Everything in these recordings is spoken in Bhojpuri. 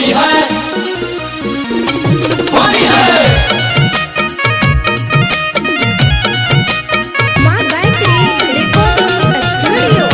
होली है होली है। माँ गायत्री रिकॉर्डिंग स्टूडियो।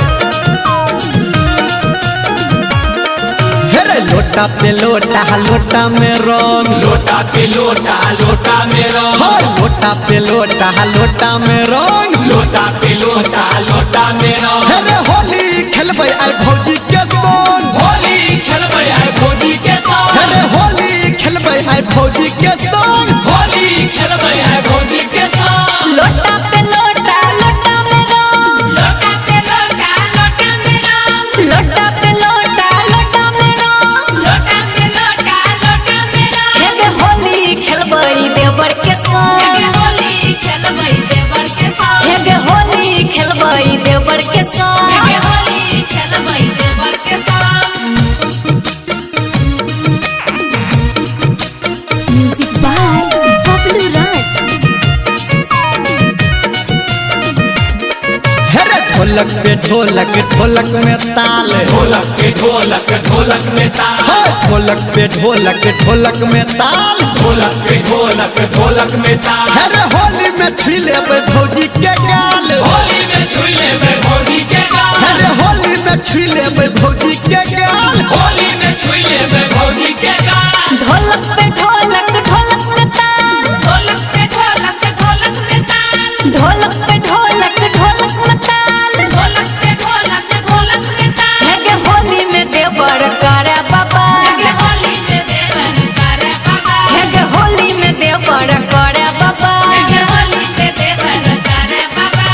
हेरे लोटा पे लोटा लोटा में रंग, लोटा पे लोटा लोटा में रंग, हाँ लोटा पे लोटा लोटा में रंग, लोटा पे लोटा लोटा में रंग। हेरे होली खेलबै आई भौजी के संग, होली खेलबै आई भौजी के संग, हेरे होली खेलबै आई भौजी के संग, होली खेलबै आई भौजी के संग। लोटा पे लोटा लोटा में रंग, लोटा पे लोटा लोटा में रंग, लोटा पे लोटा लोटा में रंग। लोटा पे लोटा लोटा में रंग। हेगे होली खेलबै देवर के संग, होली खेलबै देवर के संग, हेगे होली खेलबै देवर के संग। होली खेलबै देवर के संग। म्यूजिक बाय बबलू राज। हेरे ढोलक पे ढोलक ढोलक में ताल, ढोलक पे ढोलक ढोलक में ताल, हाँ ढोलक पे ढोलक ढोलक में ताल, ढोलक पे ढोलक ढोलक में ताल। हेरे होली में छुई लेबै भौजी के गाल, होली में छुई लेबै भौजी के गाल, हेरे होली में छुई लेबै भौजी के गाल, होली में छुई लेबै भौजी के गाल। ढोलक पे ढोलक ढोलक में ताल, ढोलक पे ढोलक ढोलक में ताल, ढोलक पे ढोलक ढोलक में ताल। ढोलक पे ढोलक ढोलक में ताल। हेगे होली में देवर करे बाबा, होली में देवर करे बाबा, हेगे होली में देवर करे बाबा। होली में देवर करे बाबा।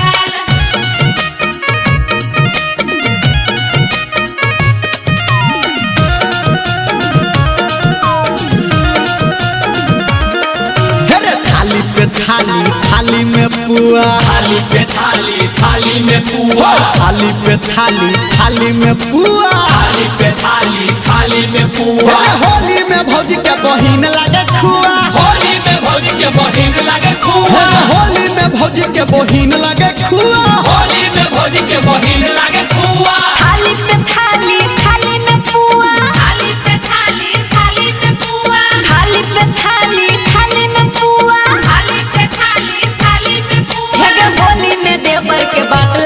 हेरे थाली पे थाली थाली में पुआ, थाली पे थाली थाली में पुआ, थाली पे थाली थाली में पुआ, थाली पे थाली थाली में पुआ। हेरे होली में भौजी के बहिन लागे खुआ, होली में भौजी के बहिन लगे खुआ, हेरे होली में भौजी के बहिन लागे खुआ, होली में भौजी के बहिन लगे खुआ। थाली पे थाली थाली में पुआ, थाली पे थाली थाली में पुआ, थाली पे थाली थाली में पुआ। थाली पे थाली थाली में पुआ। हेगे होली में देवर के बात